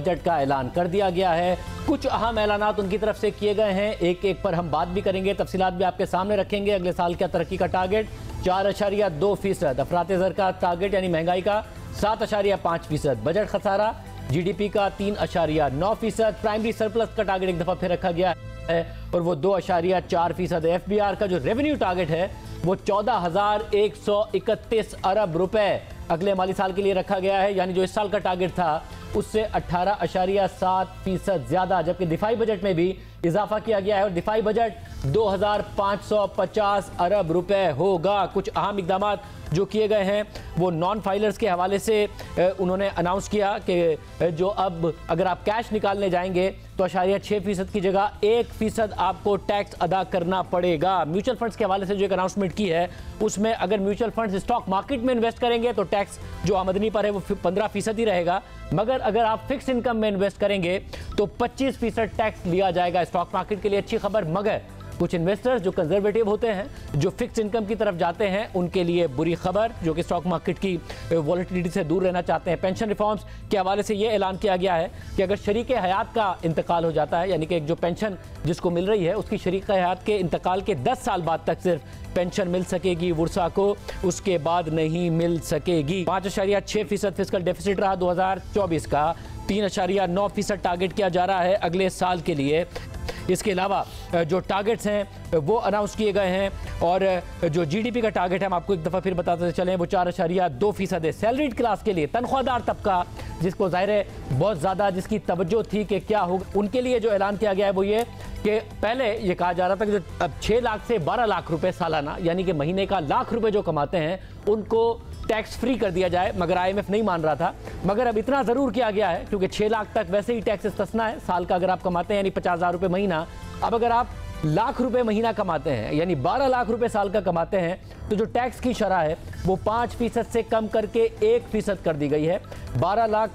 Budget का ऐलान कर दिया गया है। कुछ अहम ऐलानात उनकी तरफ से किए गए हैं, एक एक पर हम बात भी करेंगे, तफसीलात भी आपके सामने रखेंगे। अगले साल का तरक्की का टारगेट 4.2%, अफरात ज़र का टारगेट यानी महंगाई का 7.5%, बजट खसारा GDP का 3.9%, प्राइमरी सरप्लस का टारगेट एक दफ़ा फिर रखा गया है और वो 2.4% है। FBR का जो रेवेन्यू टारगेट है वो 14,131 अरब रुपए अगले माली साल के लिए रखा गया है, यानी जो इस साल का टारगेट था उससे 18.7% ज्यादा। जबकि दिफाई बजट में भी इजाफा किया गया है और दिफाई बजट 2,550 अरब रुपए होगा। कुछ अहम इकदाम जो किए गए हैं वो नॉन फाइलर्स के हवाले से उन्होंने अनाउंस किया कि जो अब अगर आप कैश निकालने जाएंगे तो 6% की जगह 1% आपको टैक्स अदा करना पड़ेगा। म्यूचुअल फंड्स के हवाले से जो एक अनाउंसमेंट की है उसमें अगर म्यूचुअल फंड्स स्टॉक मार्केट में इन्वेस्ट करेंगे तो टैक्स जो आमदनी पर है वो 15% ही रहेगा, मगर अगर आप फिक्स इनकम में इन्वेस्ट करेंगे तो 25% टैक्स लिया जाएगा। स्टॉक मार्केट के लिए अच्छी खबर, मगर कुछ इन्वेस्टर्स जो कंजर्वेटिव होते हैं, जो फिक्स इनकम की तरफ जाते हैं, उनके लिए बुरी खबर, जो कि स्टॉक मार्केट की वॉलेटिलिटी से दूर रहना चाहते हैं। पेंशन रिफॉर्म्स के हवाले से ये ऐलान किया गया है कि अगर शरीक हयात का इंतकाल हो जाता है, यानी कि जो पेंशन जिसको मिल रही है उसकी शरीक हयात के इंतकाल के 10 साल बाद तक सिर्फ पेंशन मिल सकेगी वुरसा को, उसके बाद नहीं मिल सकेगी। 5.6% फिस्कल डेफिसिट रहा 2024 का, 3.9% टारगेट किया जा रहा है अगले साल के लिए। इसके अलावा जो टारगेट्स हैं वो अनाउंस किए गए हैं और जो GDP का टारगेट है हम आपको एक दफ़ा फिर बताते चलें वो 4.2% है। सैलरीड क्लास के लिए, तनख्वाहदार तबका जिसको ज़ाहिर है बहुत ज़्यादा जिसकी तवज्जो थी कि क्या होगा, उनके लिए जो ऐलान किया गया है वो ये कि पहले ये कहा जा रहा था कि जो अब 6 लाख से 12 लाख रुपए सालाना, यानी कि महीने का लाख रुपए जो कमाते हैं उनको टैक्स फ्री कर दिया जाए, मगर IMF नहीं मान रहा था। मगर अब इतना ज़रूर किया गया है क्योंकि 6 लाख तक वैसे ही टैक्स इस्तिस्ना है, साल का अगर आप कमाते हैं यानी 50,000 रुपये महीना। अब अगर आप लाख रुपए महीना कमाते हैं यानी 12 लाख रुपए साल का कमाते हैं तो जो टैक्स की शरह है वो 5% से कम करके 1% कर दी गई है। 12 लाख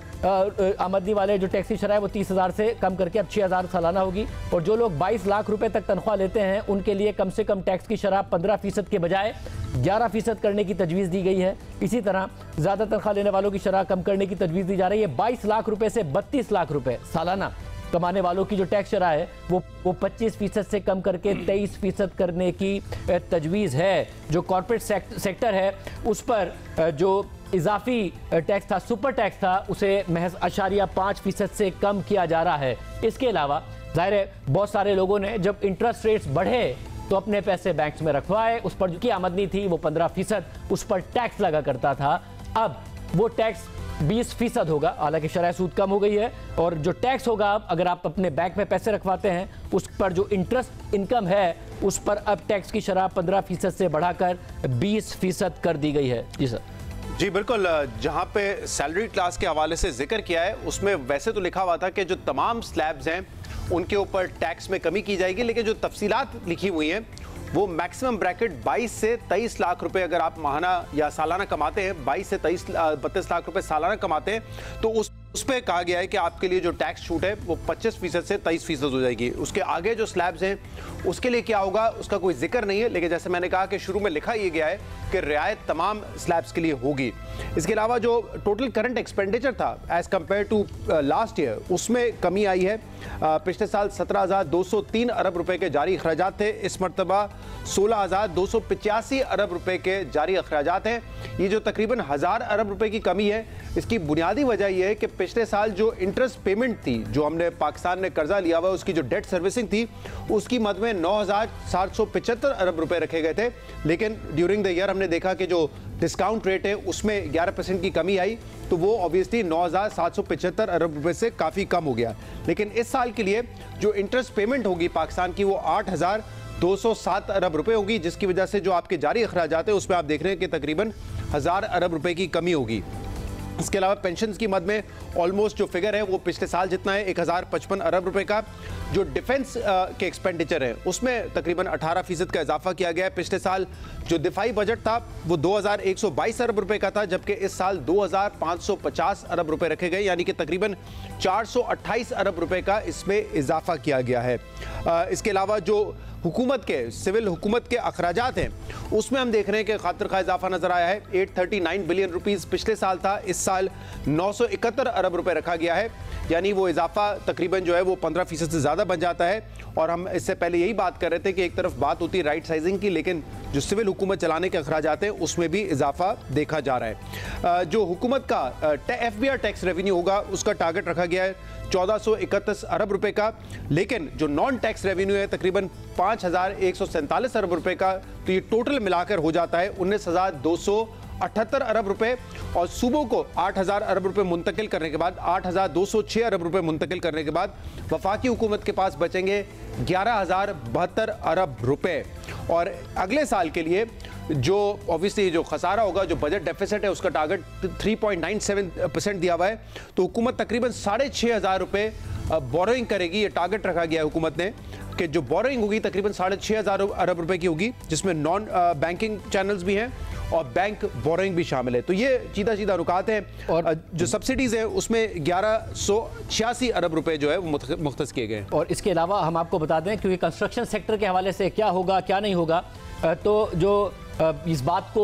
आमदनी वाले जो टैक्स की शरह है वो 30,000 से कम करके अब 6,000 सालाना होगी और जो लोग 22 लाख रुपए तक तनख्वाह लेते हैं उनके लिए कम से कम टैक्स की शरह 15% के बजाय 11% करने की तजवीज़ दी गई है। इसी तरह ज़्यादा तनख्वाह लेने वालों की शरह कम करने की तजवीज़ दी जा रही है। 22 लाख रुपए से 32 लाख रुपए सालाना कमाने वालों की जो टैक्स शरह है वो 25% से कम करके 23% करने की तजवीज़ है। जो कॉर्पोरेट सेक्टर है उस पर जो इजाफी टैक्स था, सुपर टैक्स था, उसे महज 0.5% से कम किया जा रहा है। इसके अलावा जाहिर है बहुत सारे लोगों ने जब इंटरेस्ट रेट्स बढ़े तो अपने पैसे बैंक्स में रखवाए, उस पर जो आमदनी थी वो 15% उस पर टैक्स लगा करता था। अब वो टैक्स 20% होगा, हालांकि शरह सूद कम हो गई है और जो टैक्स होगा अगर आप अपने बैंक में पैसे रखवाते हैं उस पर जो इंटरेस्ट इनकम है उस पर अब टैक्स की शरह 15% से बढ़ाकर 20% कर दी गई है। जी सर। जी बिल्कुल, जहां पे सैलरी क्लास के हवाले से जिक्र किया है उसमें वैसे तो लिखा हुआ था कि जो तमाम स्लैब्स हैं उनके ऊपर टैक्स में कमी की जाएगी, लेकिन जो तफसीलात लिखी हुई हैं वो मैक्सिमम ब्रैकेट 22 से 23 लाख रुपए अगर आप माहाना या सालाना कमाते हैं, 22 से 32 लाख रुपए सालाना कमाते हैं तो उस पे कहा गया है कि आपके लिए जो टैक्स छूट है वो 25% से 23% हो जाएगी। उसके आगे जो स्लैब्स हैं उसके लिए क्या होगा उसका कोई जिक्र नहीं है, लेकिन जैसे मैंने कहा कि शुरू में लिखा ये गया है कि रियायत तमाम स्लैब्स के लिए होगी। इसके अलावा जो टोटल करंट एक्सपेंडिचर था as compared to last year उसमें कमी आई है। पिछले साल 17,203 अरब रुपए के जारी अखराजात थे, इस मरतबा 16,285 अरब रुपए के जारी अखराजात हैं। ये जो तकरीबन 1000 अरब रुपए की कमी है, इसकी बुनियादी वजह यह है कि पिछले साल जो इंटरेस्ट पेमेंट थी, जो हमने पाकिस्तान ने कर्जा लिया हुआ उसकी जो डेट सर्विसिंग थी उसकी मद में 9,775 अरब रुपए रखे गए थे, लेकिन ड्यूरिंग द ईयर हमने देखा कि जो डिस्काउंट रेट है उसमें 11% की कमी आई तो वो ऑब्वियसली 9,775 अरब रुपए से काफ़ी कम हो गया। लेकिन इस साल के लिए जो इंटरेस्ट पेमेंट होगी पाकिस्तान की वो 8,207 अरब रुपए होगी, जिसकी वजह से जो आपके जारी अखराजात है उसमें आप देख रहे हैं कि तकरीबन 1000 अरब रुपए की कमी होगी। इसके अलावा पेंशन की मद में ऑलमोस्ट जो फिगर है वो पिछले साल जितना है 1055 अरब रुपए का। जो डिफेंस के एक्सपेंडिचर है उसमें तकरीबन 18% का इजाफा किया गया है। पिछले साल जो दिफाई बजट था वो 2122 अरब रुपए का था, जबकि इस साल 2550 अरब रुपए रखे गए, यानी कि तकरीबन 428 अरब रुपए का इसमें इजाफा किया गया है। इसके अलावा जो हुकूमत के सिविल हुकूमत के अखराजात हैं उसमें हम देख रहे हैं कि खातिर खा इजाफा नजर आया है। 839 बिलियन रुपीस पिछले साल था, इस साल 971 अरब रुपए रखा गया है, यानी वो इजाफा तकरीबन जो है वो 15% से ज़्यादा बन जाता है। और हम इससे पहले यही बात कर रहे थे कि एक तरफ बात होती है राइट साइजिंग की, लेकिन जो सिविल हुकूमत चलाने के अखराजात हैं उसमें भी इजाफा देखा जा रहा है। जो हुकूमत का FBR टैक्स रेवेन्यू होगा उसका टारगेट रखा गया है 1431 अरब रुपए का, लेकिन जो नॉन टैक्स रेवेन्यू है तकरीबन 5147 अरब रुपए का, तो ये टोटल मिलाकर हो जाता है 19,278 अरब रुपए। और सूबों को 8,000 अरब रुपए मुंतकिल करने के बाद 8,206 अरब रुपए मुंतकिल करने के बाद वफाकी हुकूमत के पास बचेंगे 11,072 अरब रुपए। और अगले साल के लिए जो ऑब्वियसली जो खसारा होगा, जो बजट डेफिसिट है उसका टारगेट 3.97% दिया हुआ है, तो हुकूमत तकरीबन 6,500 रुपए बोरोइंग करेगी। ये टारगेट रखा गया है हुकूमत ने कि जो बोरोइंग होगी तकरीबन 6,500 अरब रुपए की होगी, जिसमें नॉन बैंकिंग चैनल्स भी हैं और बैंक बोरोइंग भी शामिल है। तो ये सीधा नुकात है। और जो सब्सिडीज है उसमें 1186 अरब रुपए जो है वो मुख्तस किए गए। और इसके अलावा हम आपको बता दें, क्योंकि कंस्ट्रक्शन सेक्टर के हवाले से क्या होगा क्या नहीं होगा, तो जो इस बात को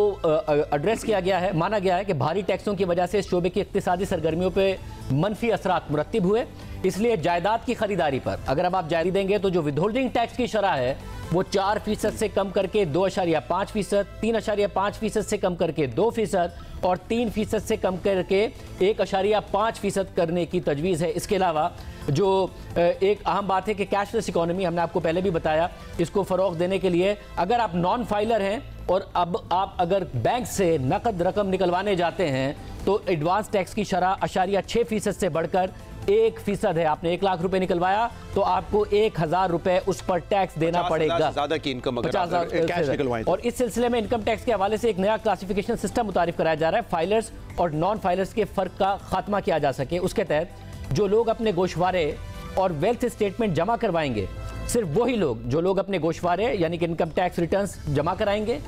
एड्रेस किया गया है, माना गया है कि भारी टैक्सों की वजह से इस शोबे की इक्तिसादी सरगर्मियों पे मनफी असरात मुरत्तिब हुए, इसलिए जायदाद की खरीदारी पर अगर अब आप जारी देंगे तो जो विदहोल्डिंग टैक्स की शरह है वो 4% से कम करके 2.5%, 3.5% से कम करके 2% और 3% से कम करके 1.5% करने की तजवीज़ है। इसके अलावा जो एक अहम बात है कि कैशलेस इकोनॉमी, हमने आपको पहले भी बताया, इसको फ़रोग़ देने के लिए अगर आप नॉन फाइलर हैं और अब आप अगर बैंक से नकद रकम निकलवाने जाते हैं तो एडवांस टैक्स की शरह 0.6% से बढ़कर 1% है। आपने 1 लाख रुपए निकलवाया तो आपको 1,000 रुपए उस पर टैक्स देना पड़ेगा, ज्यादा की इनकम अगर 50,000 कैश निकलवाएं। और इस सिलसिले में इनकम टैक्स के हवाले से एक नया क्लासिफिकेशन सिस्टम मुतारिफ कराया जा रहा है, फाइलर्स और नॉन फाइलर्स के फर्क का खात्मा किया जा सके। उसके तहत जो लोग अपने गोशवारे और वेल्थ स्टेटमेंट जमा करवाएंगे, सिर्फ वही लोग जो लोग अपने गोशवारे यानी कि इनकम टैक्स रिटर्न्स जमा कराएंगे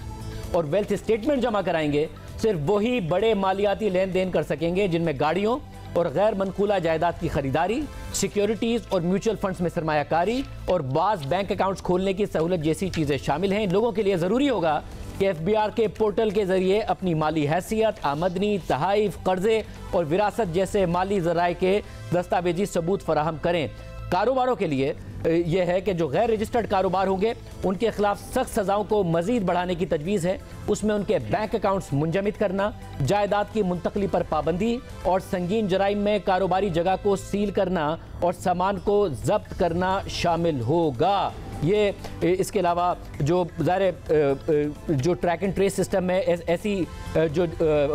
और वेल्थ स्टेटमेंट जमा कराएंगे, सिर्फ वही बड़े मालियाती लेन देन कर सकेंगे जिनमें गाड़ियों और गैर मनकूला जायदाद की खरीदारी, सिक्योरिटीज और म्यूचुअल फंड्स में सरमायाकारी और बाज़ बैंक अकाउंट्स खोलने की सहूलत जैसी चीज़ें शामिल हैं। इन लोगों के लिए ज़रूरी होगा कि FBR के पोर्टल के जरिए अपनी माली हैसियत, आमदनी, तहाइफ, कर्जे और विरासत जैसे माली ज़राए के दस्तावेजी सबूत फराहम करें। कारोबारों के लिए यह है कि जो गैर रजिस्टर्ड कारोबार होंगे उनके खिलाफ सख्त सज़ाओं को मजीद बढ़ाने की तजवीज़ है। उसमें उनके बैंक अकाउंट्स मुंजमिद करना, जायदाद की मुंतकली पर पाबंदी और संगीन जराइम में कारोबारी जगह को सील करना और सामान को जब्त करना शामिल होगा। ये इसके अलावा जो जो ट्रैक एंड ट्रेस सिस्टम में ऐसी जो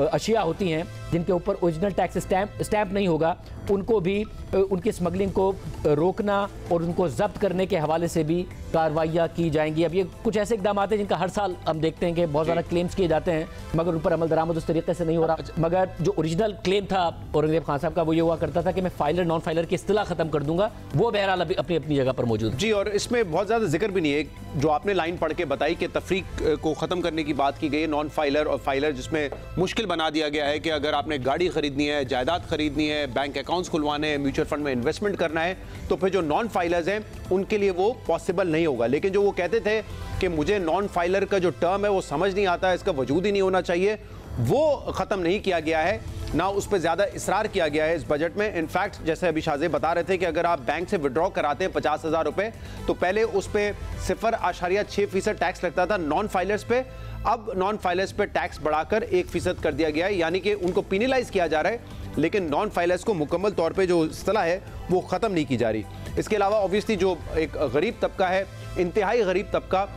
अशिया होती हैं जिनके ऊपर ओरिजिनल टैक्स स्टैंप नहीं होगा, उनको भी उनकी स्मगलिंग को रोकना और उनको जब्त करने के हवाले से भी कार्रवाइयाँ की जाएंगी। अब ये कुछ ऐसे इकदाम हैं जिनका हर साल हम देखते हैं कि बहुत ज़्यादा क्लेम्स किए जाते हैं मगर उन पर अमल दरामद उस तरीके से नहीं हो रहा। मगर जो ओरिजिनल क्लेम था औरंगजेब खान साहब का वो ये हुआ करता था कि मैं फाइलर नॉन फाइलर की इस्तिलाह ख़त्म कर दूंगा, वो बहरहाल अभी अपनी अपनी जगह पर मौजूद जी। और इसमें बहुत ज़्यादा जिक्र भी नहीं है, जो आपने लाइन पढ़ के बताई कि तफरीक को ख़त्म करने की बात की गई है, नॉन फाइलर और फाइलर, जिसमें मुश्किल बना दिया गया है कि अगर आपने गाड़ी खरीदनी है, जायदाद खरीदनी है, बैंक अकाउंट्स खुलवाने हैं, म्यूचुअल फंड में इन्वेस्टमेंट करना है, तो फिर जो नॉन फाइलर्स हैं उनके लिए वो पॉसिबल नहीं होगा। लेकिन जो वो कहते थे कि मुझे नॉन फाइलर का जो टर्म है वो समझ नहीं आता, इसका वजूद ही नहीं होना चाहिए, वो ख़त्म नहीं किया गया है, ना उस पर ज़्यादा इसरार किया गया है इस बजट में। इनफैक्ट जैसे अभी शाहजेब बता रहे थे कि अगर आप बैंक से विड्रॉ कराते हैं 50,000 रुपये तो पहले उस पर 0.6% टैक्स लगता था नॉन फाइलर्स पे, अब नॉन फाइलर्स पे टैक्स बढ़ाकर 1% कर दिया गया है, यानी कि उनको पिनलाइज किया जा रहा है, लेकिन नॉन फाइलर्स को मुकम्मल तौर पे जो इस्तिलाह है वो ख़त्म नहीं की जा रही। इसके अलावा ऑब्वियसली जो एक गरीब तबका है, इंतहाई गरीब तबका,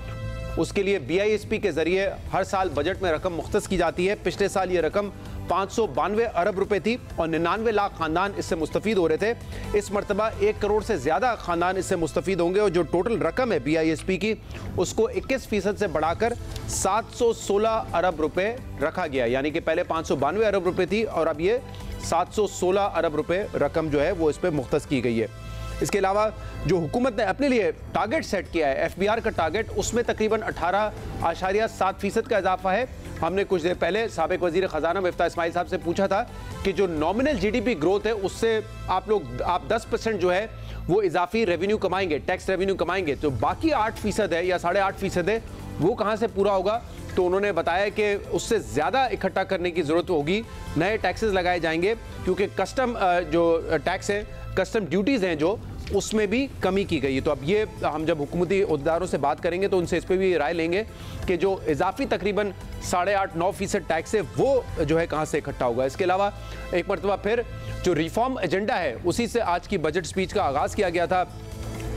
उसके लिए BISP के ज़रिए हर साल बजट में रकम मुख्तस की जाती है। पिछले साल ये रकम 592 अरब रुपए थी और 99 लाख ख़ानदान इससे मुस्तफ़ीद हो रहे थे। इस मरतबा 1 करोड़ से ज़्यादा ख़ानदान इससे मुस्तफ़ीद होंगे और जो टोटल रकम है BISP की उसको 21% से बढ़ाकर 716 अरब रुपए रखा गया, यानी कि पहले 592 अरब रुपए थी और अब ये 716 अरब रुपए रकम जो है वो इस पर मुख्तस की गई है। इसके अलावा जो हुकूमत ने अपने लिए टारगेट सेट किया है FBR का टारगेट, उसमें तकरीबन 18.7% का इजाफा है हमने कुछ देर पहले साबिक वजीर खजाना मिफ्ता इस्माइल साहब से पूछा था कि जो नॉमिनल जीडीपी ग्रोथ है उससे आप 10% जो है वो इजाफी रेवेन्यू कमाएंगे, टैक्स रेवेन्यू कमाएंगे, तो बाकी 8% है या 8.5% है वो कहां से पूरा होगा। तो उन्होंने बताया कि उससे ज़्यादा इकट्ठा करने की ज़रूरत होगी, नए टैक्सेस लगाए जाएंगे क्योंकि कस्टम जो टैक्स है, कस्टम ड्यूटीज़ हैं जो, उसमें भी कमी की गई है। तो अब ये हम जब हुकूमती उहदेदारों से बात करेंगे तो उनसे इस पर भी राय लेंगे कि जो इजाफी तकरीबन 8.5-9% टैक्स है वो जो है कहाँ से इकट्ठा होगा। इसके अलावा एक मरतबा फिर जो रिफॉर्म एजेंडा है उसी से आज की बजट स्पीच का आगाज़ किया गया था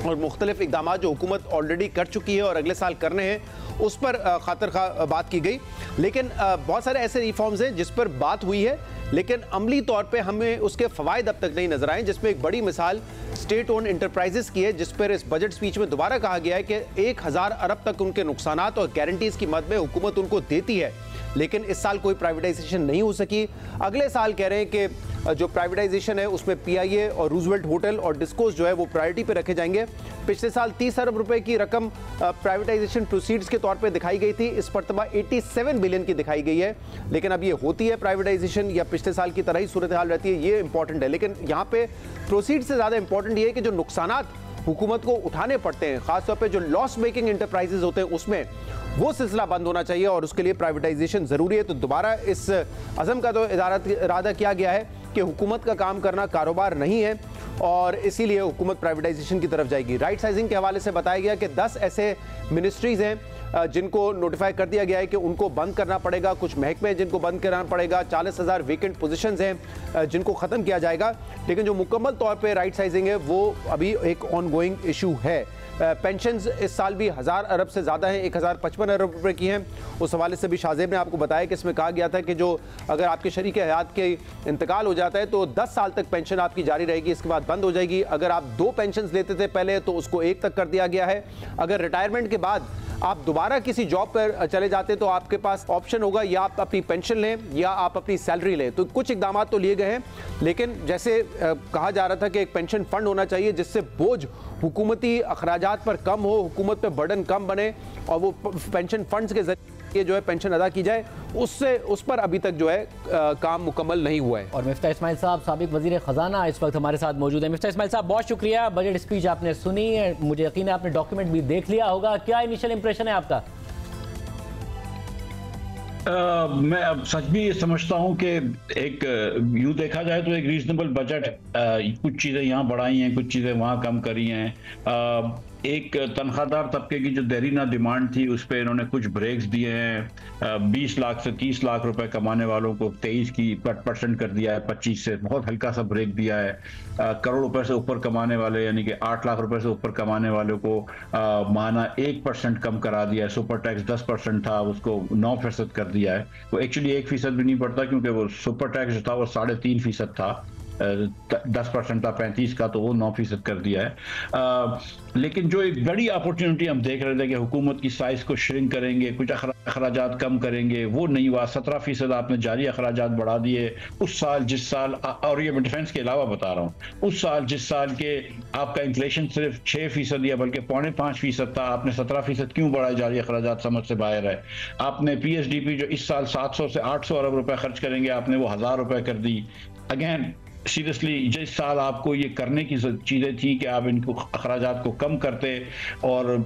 और मुख्तलिफ इक़दाम जो हुकूमत ऑलरेडी कर चुकी है और अगले साल करने हैं उस पर खातर खा बात की गई। लेकिन बहुत सारे ऐसे रिफॉर्म्स हैं जिस पर बात हुई है लेकिन अमली तौर पे हमें उसके फ़वाइद अब तक नहीं नजर आए, जिसमें एक बड़ी मिसाल स्टेट ओन इंटरप्राइजेस की है, जिस पर इस बजट स्पीच में दोबारा कहा गया है कि 1000 अरब तक उनके नुकसानात और गारंटीज की मद में हुकूमत उनको देती है, लेकिन इस साल कोई प्राइवेटाइजेशन नहीं हो सकी। अगले साल कह रहे हैं कि जो प्राइवेटाइजेशन है उसमें पीआईए और रूजवेल्ट होटल और डिस्कोस जो है वो प्रायोरिटी पे रखे जाएंगे। पिछले साल 30 अरब रुपए की रकम प्राइवेटाइजेशन प्रोसीड्स के तौर पे दिखाई गई थी, इस मरतबा 87 बिलियन की दिखाई गई है। लेकिन अब ये होती है प्राइवेटाइजेशन या पिछले साल की तरह ही सूरत हाल रहती है, ये इंपॉर्टेंट है। लेकिन यहाँ पे प्रोसीड से ज़्यादा इंपॉर्टेंट ये है कि जो नुकसानात हुकूमत को उठाने पड़ते हैं, खासतौर पे जो लॉस मेकिंग इंटरप्राइजेज होते हैं, उसमें वो सिलसिला बंद होना चाहिए और उसके लिए प्राइवेटाइजेशन ज़रूरी है। तो दोबारा इस अज़म का तो इरादा किया गया है कि हुकूमत का काम करना कारोबार नहीं है और इसीलिए हुकूमत प्राइवेटाइजेशन की तरफ जाएगी। राइट साइजिंग के हवाले से बताया गया कि 10 ऐसे मिनिस्ट्रीज़ हैं जिनको नोटिफाई कर दिया गया है कि उनको बंद करना पड़ेगा, कुछ महकमे हैं जिनको बंद करना पड़ेगा, 40,000 वेकेंट पोजीशंस हैं जिनको ख़त्म किया जाएगा। लेकिन जो मुकम्मल तौर पे राइट साइजिंग है वो अभी एक ऑनगोइंग इशू है। पेंशन्स इस साल भी 1000 अरब से ज़्यादा हैं, 1055 अरब रुपए की हैं। उस हवाले से भी शाहजेब ने आपको बताया कि इसमें कहा गया था कि जो अगर आपके शरीक हयात के इंतकाल हो जाता है तो 10 साल तक पेंशन आपकी जारी रहेगी, इसके बाद बंद हो जाएगी। अगर आप 2 पेंशन लेते थे पहले तो उसको 1 तक कर दिया गया है। अगर रिटायरमेंट के बाद आप दोबारा किसी जॉब पर चले जाते तो आपके पास ऑप्शन होगा या आप अपनी पेंशन लें या आप अपनी सैलरी लें। तो कुछ इकदाम तो लिए गए हैं, लेकिन जैसे कहा जा रहा था कि एक पेंशन फंड होना चाहिए जिससे बोझ हुकूमती अखराजात पर कम हो, हुकूमत पर बर्डन कम बने और वो पेंशन फंड्स के जरिए जो है पेंशन अदा की जाए, उस पर अभी तक जो है काम मुकम्मल नहीं हुआ है। और मिफ्ता इस्माइल साहब साबिक वजीर खजाना इस वक्त हमारे साथ मौजूद है। मिफ्ता इस्माइल साहब बहुत शुक्रिया, बजट स्पीच आपने सुनी, मुझे यकीन है आपने डॉक्यूमेंट भी देख लिया होगा, क्या इनिशियल इंप्रेशन है आपका? मैं अब सच भी ये समझता हूँ कि एक यूँ देखा जाए तो एक रीजनेबल बजट, कुछ चीज़ें यहाँ बढ़ाई हैं, कुछ चीज़ें वहाँ कम करी हैं। एक तनख्वाहदार तबके की जो देरीना डिमांड थी उस पर इन्होंने कुछ ब्रेक्स दिए हैं। 20 लाख से 30 लाख रुपए कमाने वालों को 23% कर दिया है, 25 से बहुत हल्का सा ब्रेक दिया है। करोड़ रुपए से ऊपर कमाने वाले यानी कि 8 लाख रुपए से ऊपर कमाने वालों को माना 1% कम करा दिया है। सुपर टैक्स 10% था, उसको 9% कर दिया है। वो एक्चुअली 1% भी नहीं पड़ता क्योंकि वो सुपर टैक्स जो था वो 3.5% था, 10% था 35 का, तो वो 9% कर दिया है। लेकिन जो एक बड़ी अपॉर्चुनिटी हम देख रहे थे कि हुकूमत की साइज को श्रिंक करेंगे, कुछ अखराजात कम करेंगे, वो नहीं हुआ। 17% आपने जारी अखराजात बढ़ा दिए उस साल जिस साल, और ये मैं डिफेंस के अलावा बता रहा हूँ, उस साल जिस साल के आपका इन्फ्लेशन सिर्फ 6% या बल्कि 5.5% था, आपने 17% क्यों बढ़ाए? जारी अखराजात समझ से बाहर है। आपने PSDP जो इस साल 700 से 800 अरब रुपए खर्च करेंगे, आपने वो 1000 रुपए कर दी। अगेन सीरियसली जिस साल आपको ये करने की चीज़ें थी कि आप इनको अखराजात को कम करते और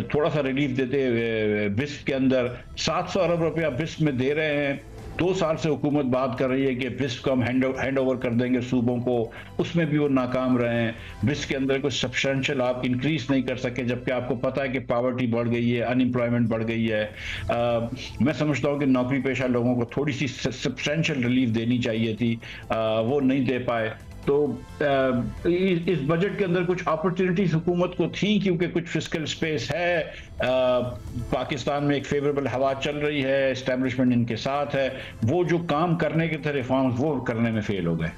थोड़ा सा रिलीफ देते, बिस्प के अंदर 700 अरब रुपया बिस्प में दे रहे हैं। 2 साल से हुकूमत बात कर रही है कि बिस्प को हम हैंड ओवर कर देंगे सूबों को, उसमें भी वो नाकाम रहे हैं। बिस्प के अंदर कोई सब्सटेंशियल आप इंक्रीज नहीं कर सके, जबकि आपको पता है कि पावर्टी बढ़ गई है, अनएम्प्लॉयमेंट बढ़ गई है। मैं समझता हूँ कि नौकरी पेशा लोगों को थोड़ी सी सब्सटेंशियल रिलीफ देनी चाहिए थी, वो नहीं दे पाए। तो इस बजट के अंदर कुछ अपॉर्चुनिटीज हुकूमत को थी क्योंकि कुछ फिस्कल स्पेस है, पाकिस्तान में एक फेवरेबल हवा चल रही है, एस्टेब्लिशमेंट इनके साथ है, वो जो काम करने के थे रिफॉर्म्स वो करने में फेल हो गए।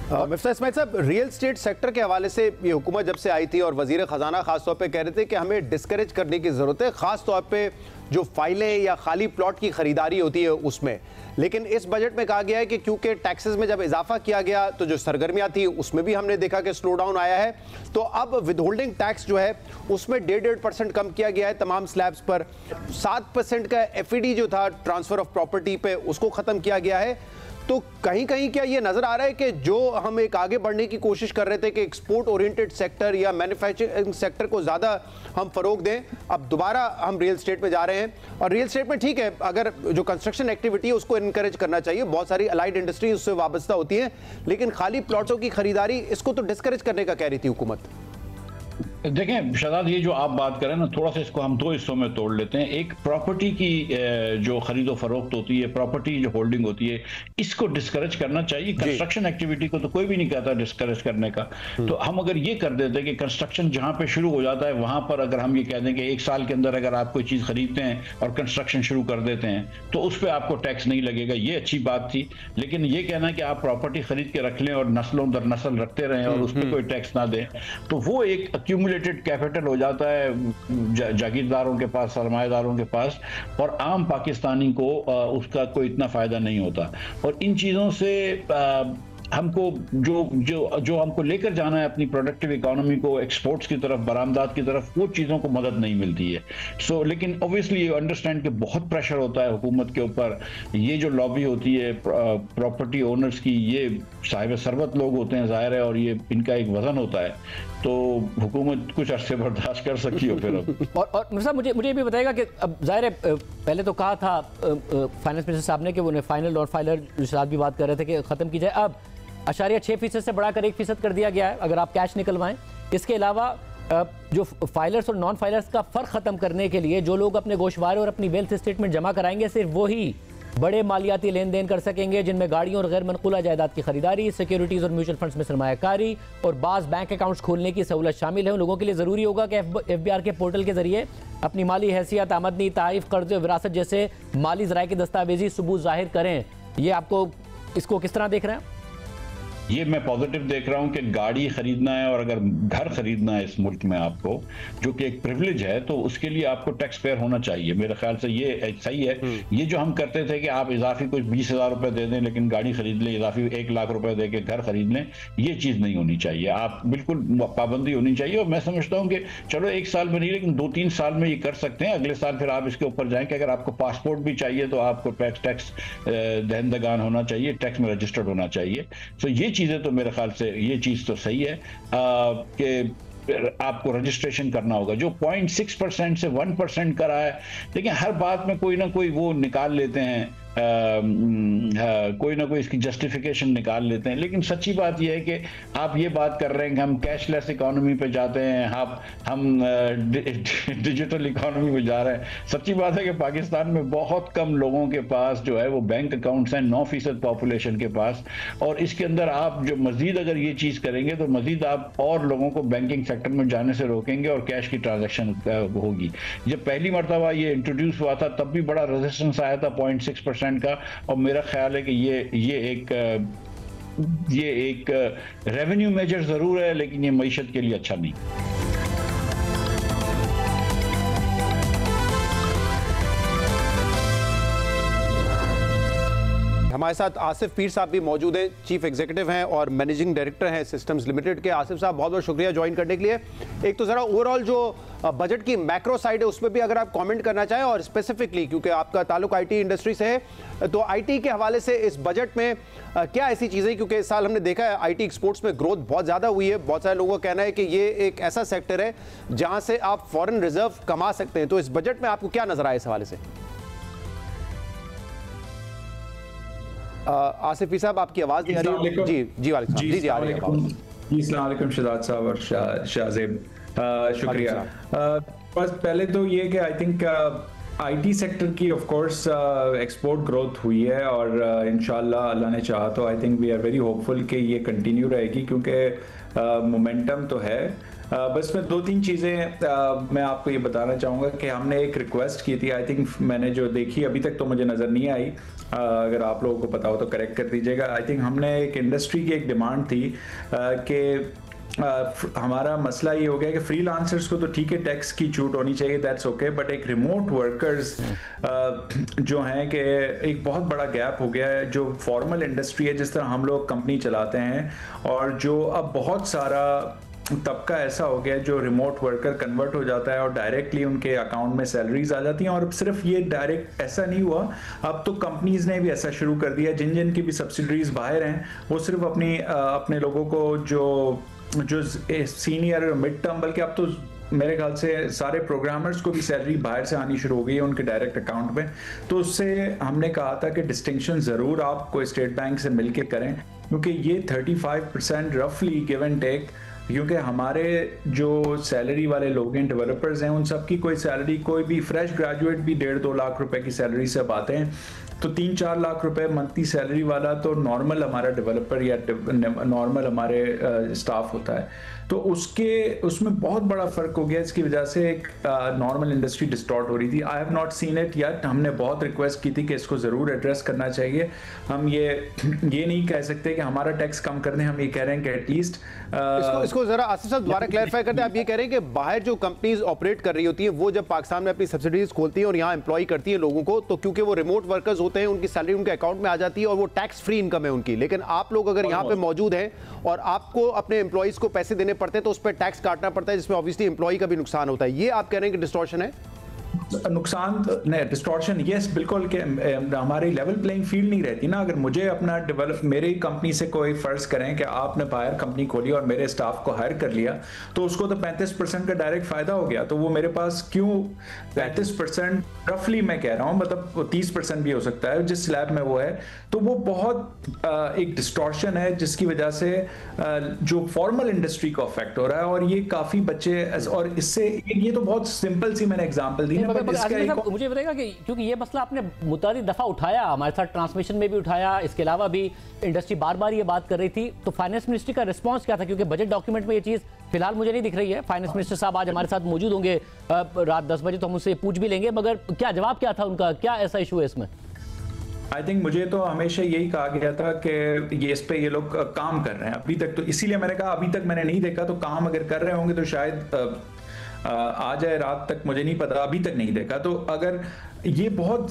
मिफ्ताह इस्माइल साहब, रियल स्टेट सेक्टर के हवाले से ये हुकूमत जब से आई थी और वजीर खजाना खास तौर पे कह रहे थे कि हमें डिस्करेज करने की ज़रूरत है, खास तौर पे जो फाइलें या खाली प्लॉट की खरीदारी होती है उसमें। लेकिन इस बजट में कहा गया है कि क्योंकि टैक्सेस में जब इजाफा किया गया तो जो सरगर्मियां थी उसमें भी हमने देखा कि स्लो डाउन आया है, तो अब विदहोल्डिंग टैक्स जो है उसमें 1.5% कम किया गया है तमाम स्लैब्स पर। 7% का FED जो था ट्रांसफर ऑफ प्रॉपर्टी पे, उसको ख़त्म किया गया है। तो कहीं कहीं क्या ये नजर आ रहा है कि जो हम एक आगे बढ़ने की कोशिश कर रहे थे कि एक्सपोर्ट ओरिएंटेड सेक्टर या मैन्युफैक्चरिंग सेक्टर को ज़्यादा हम फरोग दें, अब दोबारा हम रियल स्टेट में जा रहे हैं। और रियल स्टेट में ठीक है, अगर जो कंस्ट्रक्शन एक्टिविटी है उसको इनकरेज करना चाहिए, बहुत सारी अलाइड इंडस्ट्री उससे वाबस्ता होती है, लेकिन खाली प्लॉटों की खरीदारी इसको तो डिस्करेज करने का कह रही थी हुकूमत। देखें शहजाद, ये जो आप बात करें ना, थोड़ा सा इसको हम दो हिस्सों में तोड़ लेते हैं। एक प्रॉपर्टी की जो खरीदो फरोख्त होती है, प्रॉपर्टी जो होल्डिंग होती है, इसको डिस्करेज करना चाहिए। कंस्ट्रक्शन एक्टिविटी को तो कोई भी नहीं कहता डिस्करेज करने का। तो हम अगर ये कर देते हैं कि कंस्ट्रक्शन जहां पे शुरू हो जाता है वहां पर अगर हम ये कह दें कि 1 साल के अंदर अगर आप कोई चीज खरीदते हैं और कंस्ट्रक्शन शुरू कर देते हैं तो उस पर आपको टैक्स नहीं लगेगा, ये अच्छी बात थी। लेकिन ये कहना कि आप प्रॉपर्टी खरीद के रख लें और नस्लों दर नस्ल रखते रहें और उस पर कोई टैक्स ना दें, तो वो एक एक्यूमुलेटेड कैपिटल हो जाता है जागीरदारों के पास, सरमाएदारों के पास, और आम पाकिस्तानी को उसका कोई इतना फायदा नहीं होता। और इन चीज़ों से हमको जो जो जो हमको लेकर जाना है अपनी प्रोडक्टिव इकोनॉमी को एक्सपोर्ट्स की तरफ, बरामदात की तरफ, वो चीज़ों को मदद नहीं मिलती है। सो लेकिन ऑब्वियसली यू अंडरस्टैंड कि बहुत प्रेशर होता है हुकूमत के ऊपर। ये जो लॉबी होती है प्रॉपर्टी ओनर्स की, ये साहिब सरबत लोग होते हैं ज़ाहिर है, और ये इनका एक वजन होता है, तो हुकूमत कुछ अरसे बर्दाश्त कर सकती हो फिर अब। और मिर्ज़ा मुझे भी बताएगा कि अब ज़ाहिर है पहले तो कहा था फाइनेंस मिनिस्टर साहब ने कि वो फाइनल और फाइलर जो साथ भी बात कर रहे थे कि ख़त्म की जाए, अब 0.6% से बढ़ाकर 1% कर दिया गया है अगर आप कैश निकलवाएं। इसके अलावा जो फाइलर्स और नॉन फाइलर्स का फ़र्क ख़त्म करने के लिए जो लोग अपने गोशवारे और अपनी वेल्थ स्टेटमेंट जमा कराएंगे, सिर्फ वही बड़े मालियाती लेन देन कर सकेंगे जिनमें गाड़ियों और गैर मनकूला जायदाद की खरीदारी, सिक्योरिटीज़ और म्यूचुअल फंड्स में सरमायाकारी और बाज़ बैंक अकाउंट्स खोलने की सहूलत शामिल है। उन लोगों के लिए ज़रूरी होगा कि FBR के पोर्टल के जरिए अपनी माली हैसियत, आमदनी, तारीफ, कर्ज और विरासत जैसे माली ज़राए की दस्तावेजी सबूत ज़ाहिर करें। ये आपको इसको किस तरह देख रहे हैं? ये मैं पॉजिटिव देख रहा हूँ कि गाड़ी खरीदना है और अगर घर खरीदना है इस मुल्क में आपको, जो कि एक प्रिविलेज है, तो उसके लिए आपको टैक्स पेयर होना चाहिए। मेरे ख्याल से ये सही है। ये जो हम करते थे कि आप इजाफी कुछ 20,000 रुपए दे दें लेकिन गाड़ी खरीद लें, इजाफी 1 लाख रुपए दे के घर खरीद लें, ये चीज़ नहीं होनी चाहिए। आप बिल्कुल पाबंदी होनी चाहिए। और मैं समझता हूँ कि चलो 1 साल में नहीं, लेकिन 2-3 साल में ये कर सकते हैं। अगले साल फिर आप इसके ऊपर जाएं कि अगर आपको पासपोर्ट भी चाहिए तो आपको टैक्स दहनदगान होना चाहिए, टैक्स में रजिस्टर्ड होना चाहिए। तो ये चीज़ें तो मेरे ख्याल से ये चीज़ तो सही है कि आपको रजिस्ट्रेशन करना होगा। जो 0.6% से 1% करा है, देखिए हर बात में कोई ना कोई वो निकाल लेते हैं, कोई ना कोई इसकी जस्टिफिकेशन निकाल लेते हैं। लेकिन सच्ची बात यह है कि आप ये बात कर रहे हैं कि हम कैशलेस इकोनॉमी पे जाते हैं, हम डिजिटल इकोनॉमी पे जा रहे हैं। सच्ची बात है कि पाकिस्तान में बहुत कम लोगों के पास जो है वो बैंक अकाउंट्स हैं, 9% पॉपुलेशन के पास। और इसके अंदर आप जो मजीद अगर ये चीज़ करेंगे तो मजीद आप और लोगों को बैंकिंग सेक्टर में जाने से रोकेंगे और कैश की ट्रांजेक्शन होगी। जब पहली मरतबा ये इंट्रोड्यूस हुआ था तब भी बड़ा रेजिस्टेंस आया था 0.6% का, और मेरा ख्याल है कि ये एक रेवेन्यू मेजर जरूर है, लेकिन ये मईशत के लिए अच्छा नहीं। हमारे साथ आसिफ पीर साहब भी मौजूद हैं, चीफ एग्जीक्यूटिव हैं और मैनेजिंग डायरेक्टर हैं सिस्टम्स लिमिटेड के। आसिफ साहब बहुत बहुत शुक्रिया ज्वाइन करने के लिए। एक तो ज़रा ओवरऑल जो बजट की मैक्रो साइड है उसमें भी अगर आप कमेंट करना चाहें, और स्पेसिफिकली क्योंकि आपका ताल्लुक आईटी इंडस्ट्री से है, तो आईटी के हवाले से इस बजट में क्या ऐसी चीज़ें, क्योंकि इस साल हमने देखा है आईटी एक्सपोर्ट्स में ग्रोथ बहुत ज़्यादा हुई है, बहुत सारे लोगों का कहना है कि ये एक ऐसा सेक्टर है जहाँ से आप फॉरेन रिजर्व कमा सकते हैं। तो इस बजट में आपको क्या नजर आया इस हवाले से? आसिफ साहब आपकी आवाज नहीं आ रही। जी वालेकुम जी जी आ रही है आवाज। अस्सलाम वालेकुम शहजाद साहब और शाहजेब, शुक्रिया। बस पहले तो ये कि आई थिंक आईटी सेक्टर की ऑफ कोर्स एक्सपोर्ट ग्रोथ हुई है और इंशाल्लाह अल्लाह ने चाहा तो I think we are very hopeful कि ये कंटिन्यू रहेगी, क्योंकि मोमेंटम तो है। बस मैं 2-3 चीज़ें मैं आपको ये बताना चाहूँगा कि हमने एक रिक्वेस्ट की थी, आई थिंक मैंने जो देखी अभी तक तो मुझे नज़र नहीं आई, अगर आप लोगों को पता हो तो करेक्ट कर दीजिएगा। आई थिंक हमने एक इंडस्ट्री की एक डिमांड थी कि हमारा मसला ये हो गया कि फ्रीलांसर्स को तो ठीक है टैक्स की छूट होनी चाहिए, दैट्स ओके, बट एक रिमोट वर्कर्स जो हैं कि एक बहुत बड़ा गैप हो गया है। जो फॉर्मल इंडस्ट्री है, जिस तरह हम लोग कंपनी चलाते हैं, और जो अब बहुत सारा तबका ऐसा हो गया जो रिमोट वर्कर कन्वर्ट हो जाता है और डायरेक्टली उनके अकाउंट में सैलरीज आ जाती हैं। और सिर्फ ये डायरेक्ट ऐसा नहीं हुआ, अब तो कंपनीज ने भी ऐसा शुरू कर दिया, जिन जिन की भी सब्सिडरीज बाहर हैं वो सिर्फ अपने लोगों को जो सीनियर मिड टर्म, बल्कि अब तो मेरे ख्याल से सारे प्रोग्रामर्स को भी सैलरी बाहर से आनी शुरू हो गई है उनके डायरेक्ट अकाउंट में। तो उससे हमने कहा था कि डिस्टिंक्शन ज़रूर आपको स्टेट बैंक से मिलके करें, क्योंकि ये 35% रफली गिव एंड टेक, क्योंकि हमारे जो सैलरी वाले लोग हैं, डेवलपर्स हैं, उन सब की कोई सैलरी, कोई भी फ्रेश ग्रेजुएट भी 1.5-2 लाख रुपए की सैलरी से अब आते हैं। तो 3-4 लाख रुपए मंथली सैलरी वाला तो नॉर्मल हमारा डेवलपर या नॉर्मल हमारे स्टाफ होता है। तो उसमें बहुत बड़ा फर्क हो गया, इसकी वजह से एक नॉर्मल इंडस्ट्री डिस्टॉर्ट हो रही थी। I have not seen it yet. हमने बहुत रिक्वेस्ट की थी कि इसको ज़रूर एड्रेस करना चाहिए। हम ये नहीं कह सकते कि हमारा टैक्स कम कर दें, हम ये कह रहे हैं कि एटलीस्ट इसको जरा आसिफ साहब दोबारा क्लैरिफाई करते हैं। आप ये कह रहे हैं कि बाहर जो कंपनीज ऑपरेट कर रही होती हैं वो जब पाकिस्तान में अपनी सब्सिडीज खोलती हैं और यहाँ एम्प्लॉय करती हैं लोगों को, तो क्योंकि वो रिमोट वर्कर्स होते हैं उनकी सैलरी उनके अकाउंट में आ जाती है और वो टैक्स फ्री इनकम है उनकी। लेकिन आप लोग अगर यहाँ पे मौजूद हैं और आपको अपने एम्प्लॉइज को पैसे देने पड़ते हैं तो उस पर टैक्स काटना पड़ता है, जिसमें ऑब्वियसली एम्प्लॉय का भी नुकसान होता है। ये आप कह रहे हैं कि डिस्टॉर्शन है? नुकसान नहीं, डिस्टॉर्शन यस बिल्कुल, के हमारी लेवल प्लेइंग फील्ड नहीं रहती ना। अगर मुझे अपना डेवलप, मेरी कंपनी से कोई फर्ज करें कि आपने बाहर कंपनी खोली और मेरे स्टाफ को हायर कर लिया, तो उसको तो 35% का डायरेक्ट फायदा हो गया। तो वो मेरे पास क्यों 35% रफली मैं कह रहा हूँ, मतलब 30% भी हो सकता है जिस स्लैब में वो है। तो वो बहुत एक डिस्टॉर्शन है जिसकी वजह से जो फॉर्मल इंडस्ट्री को अफेक्ट हो रहा है। और ये काफी बच्चे, और इससे ये तो बहुत सिंपल सी मैंने एग्जांपल दी है। मुझे बताएगा कि क्योंकि ये मसला आपने मुतादिद दफा उठाया, हमारे साथ ट्रांसमिशन में भी उठाया, इसके अलावा भी इंडस्ट्री बार बार ये बात कर रही थी, तो फाइनेंस मिनिस्ट्री का रिस्पांस क्या था? क्योंकि बजट डॉक्यूमेंट में ये चीज फिलहाल मुझे नहीं दिख रही है। फाइनेंस मिनिस्टर साहब आज हमारे साथ मौजूद होंगे रात 10 बजे, तो हम उनसे पूछ भी लेंगे, मगर क्या जवाब क्या था उनका, क्या ऐसा इशू है इसमें? आई थिंक मुझे तो हमेशा यही कहा गया था कि ये इस पे ये लोग काम कर रहे हैं अभी तक। तो इसीलिए मैंने कहा अभी तक मैंने नहीं देखा, तो काम अगर कर रहे होंगे तो शायद आ जाए रात तक, मुझे नहीं पता, अभी तक नहीं देखा। तो अगर ये बहुत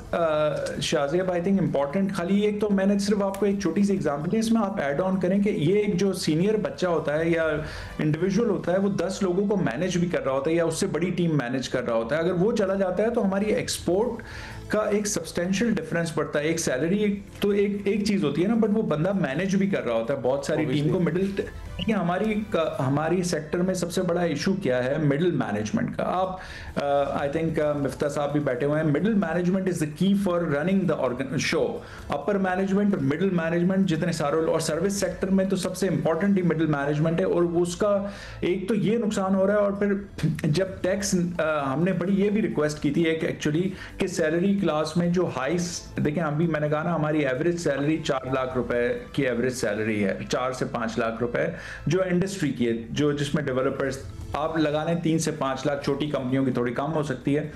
शाज़ेब आई थिंक इम्पॉर्टेंट, खाली एक तो मैंने सिर्फ आपको एक छोटी सी एग्जांपल दी, इसमें आप ऐड ऑन करें कि ये एक जो सीनियर बच्चा होता है या इंडिविजुअल होता है, वो 10 लोगों को मैनेज भी कर रहा होता है या उससे बड़ी टीम मैनेज कर रहा होता है। अगर वो चला जाता है तो हमारी एक्सपोर्ट का एक सब्सटेंशियल डिफरेंस पड़ता है। एक सैलरी तो एक चीज होती है ना, बट वो बंदा मैनेज भी कर रहा होता है बहुत सारी टीम को। मिडिल हमारी सेक्टर में सबसे बड़ा इशू क्या है? मिडिल मैनेजमेंट का। आप आई थिंक मिफ्ता साहब भी बैठे हुए हैं। Middle management is the key for running the show. Upper management और मिडिल मैनेजमेंट जितने सारे, और सर्विस सेक्टर में तो सबसे इंपॉर्टेंट ही मिडिल मैनेजमेंट है। और उसका एक तो ये नुकसान हो रहा है, और फिर जब टैक्स हमने बड़ी ये भी रिक्वेस्ट की थी एक एक्चुअली कि सैलरी क्लास में जो हाई, देखें अभी मैंने कहा ना हमारी एवरेज सैलरी 4 लाख रुपए की एवरेज सैलरी है, 4 से 5 लाख रुपए जो इंडस्ट्री की है, जो जिसमें डेवलपर्स आप लगा लें 3 से 5 लाख, छोटी कंपनियों की थोड़ी कम हो सकती है।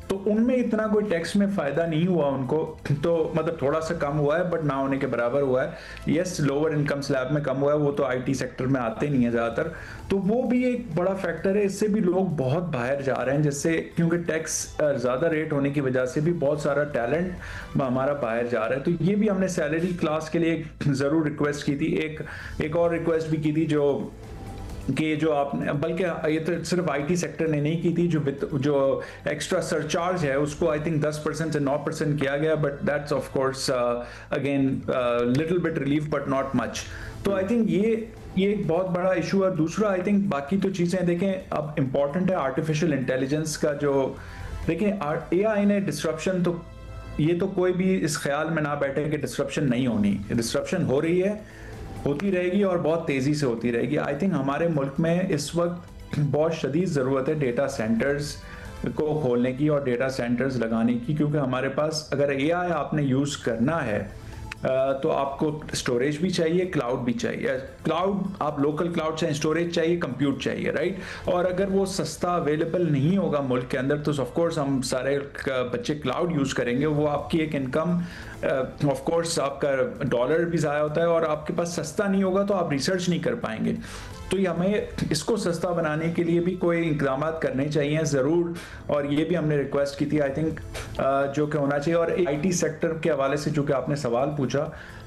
तो उनमें इतना कोई टैक्स में फायदा नहीं हुआ उनको, तो मतलब थोड़ा सा कम हुआ है बट ना होने के बराबर हुआ है। यस, लोअर इनकम स्लैब में कम हुआ है, वो तो आईटी सेक्टर में आते नहीं है ज्यादातर, तो वो भी एक बड़ा फैक्टर है। इससे भी लोग बहुत बाहर जा रहे हैं, जिससे क्योंकि टैक्स ज्यादा रेट होने की वजह से भी बहुत सारा टैलेंट हमारा बाहर जा रहा है। तो ये भी हमने सैलरी क्लास के लिए जरूर रिक्वेस्ट की थी। एक और रिक्वेस्ट भी की थी जो आपने, बल्कि ये तो सिर्फ आईटी सेक्टर ने नहीं की थी, जो एक्स्ट्रा सरचार्ज है उसको आई थिंक 10% से 9% किया गया, but that's of course again little bit relief but not much. तो आई थिंक ये एक बहुत बड़ा इशू है। दूसरा आई थिंक बाकी तो चीजें देखें, अब इंपॉर्टेंट है आर्टिफिशियल इंटेलिजेंस का, जो देखें एआई ने डिस्ट्रप्शन, तो ये तो कोई भी इस ख्याल में ना बैठे कि डिस्ट्रप्शन नहीं होनी, डिस्ट्रप्शन हो रही है, होती रहेगी और बहुत तेजी से होती रहेगी। आई थिंक हमारे मुल्क में इस वक्त बहुत शदीद ज़रूरत है डेटा सेंटर्स को खोलने की और डेटा सेंटर्स लगाने की, क्योंकि हमारे पास अगर एआई आपने यूज़ करना है तो आपको स्टोरेज भी चाहिए, क्लाउड भी चाहिए। क्लाउड आप लोकल क्लाउड चाहिए, स्टोरेज चाहिए, कंप्यूट चाहिए, राइट। और अगर वो सस्ता अवेलेबल नहीं होगा मुल्क के अंदर तो ऑफ कोर्स हम सारे बच्चे क्लाउड यूज करेंगे, वो आपकी एक इनकम ऑफ कोर्स आपका डॉलर भी ज़ाया होता है, और आपके पास सस्ता नहीं होगा तो आप रिसर्च नहीं कर पाएंगे। तो ये हमें इसको सस्ता बनाने के लिए भी कोई इंतजाम करने चाहिए ज़रूर, और ये भी हमने रिक्वेस्ट की थी आई थिंक जो कि होना चाहिए। और आईटी सेक्टर के हवाले से जो कि आपने सवाल पूछा,